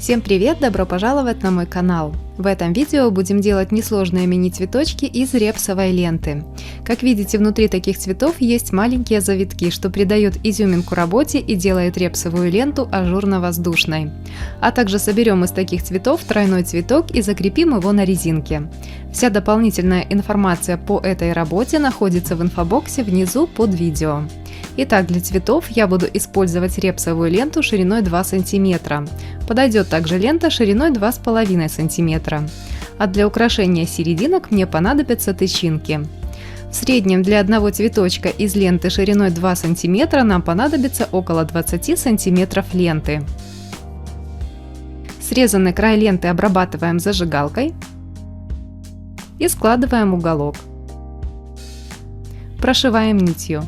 Всем привет! Добро пожаловать на мой канал! В этом видео будем делать несложные мини-цветочки из репсовой ленты. Как видите, внутри таких цветов есть маленькие завитки, что придает изюминку работе и делает репсовую ленту ажурно-воздушной. А также соберем из таких цветов тройной цветок и закрепим его на резинке. Вся дополнительная информация по этой работе находится в инфобоксе внизу под видео. Итак, для цветов я буду использовать репсовую ленту шириной 2 см. Подойдет также лента шириной 2,5 см. А для украшения серединок мне понадобятся тычинки. В среднем для одного цветочка из ленты шириной 2 см нам понадобится около 20 см ленты. Срезанный край ленты обрабатываем зажигалкой и складываем уголок. Прошиваем нитью.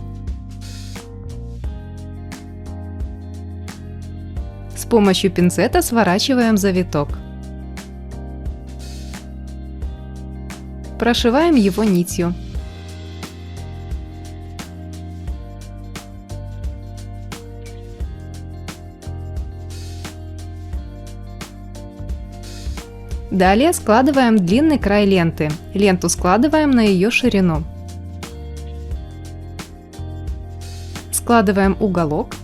С помощью пинцета сворачиваем завиток. Прошиваем его нитью. Далее складываем длинный край ленты. Ленту складываем на ее ширину. Складываем уголок.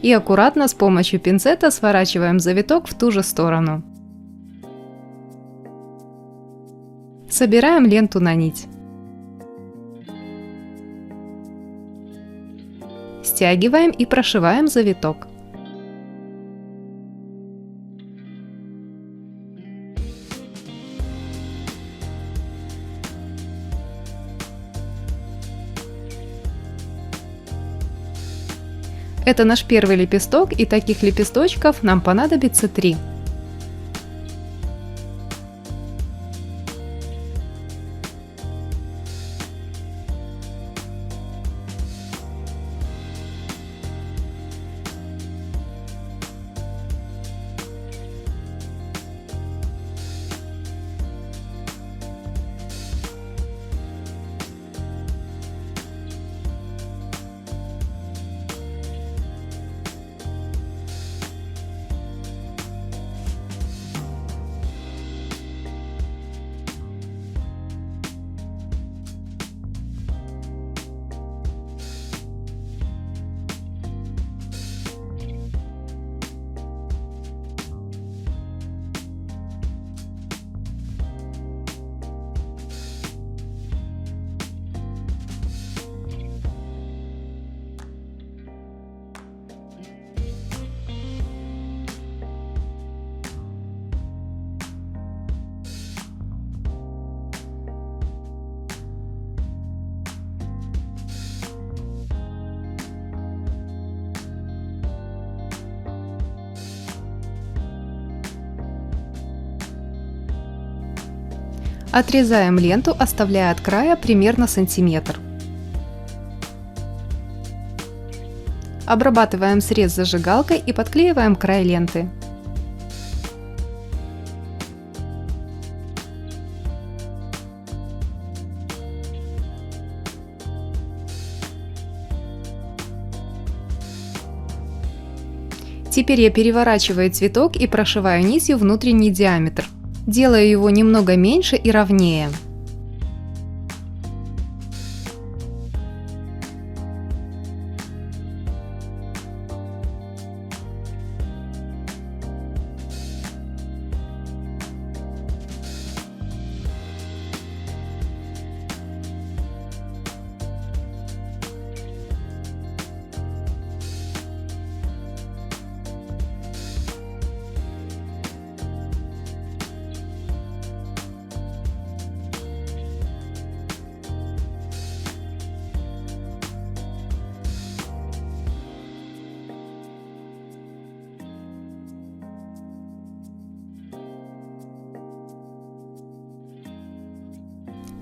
И аккуратно с помощью пинцета сворачиваем завиток в ту же сторону. Собираем ленту на нить. Стягиваем и прошиваем завиток. Это наш первый лепесток, и таких лепесточков нам понадобится 3. Отрезаем ленту, оставляя от края примерно сантиметр. Обрабатываем срез зажигалкой и подклеиваем край ленты. Теперь я переворачиваю цветок и прошиваю нитью внутренний диаметр. Делаю его немного меньше и ровнее.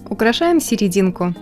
Украшаем серединку.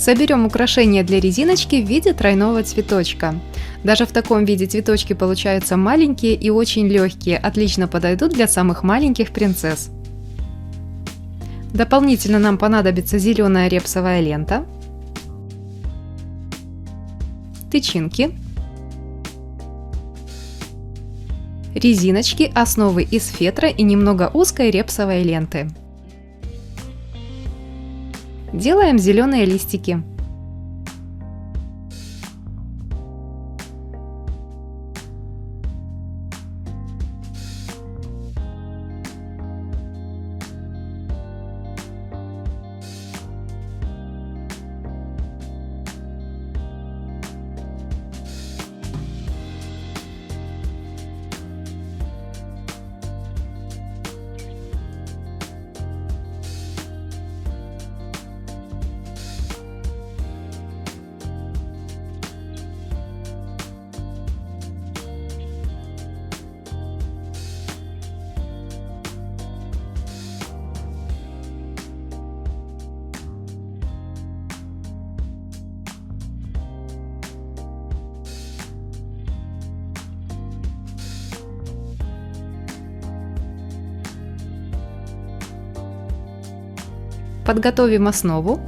Соберем украшение для резиночки в виде тройного цветочка. Даже в таком виде цветочки получаются маленькие и очень легкие, отлично подойдут для самых маленьких принцесс. Дополнительно нам понадобится зеленая репсовая лента, тычинки, резиночки основы из фетра и немного узкой репсовой ленты. Делаем зеленые листики. Подготовим основу.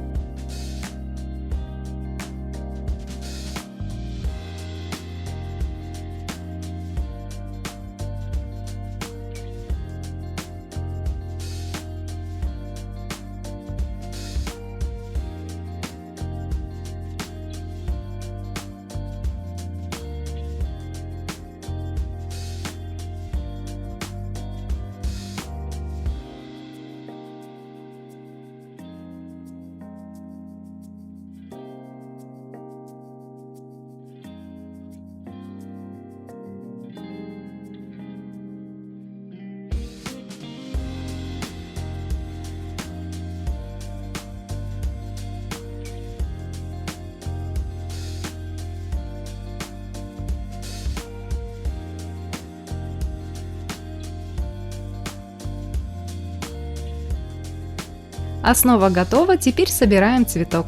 Основа готова, теперь собираем цветок.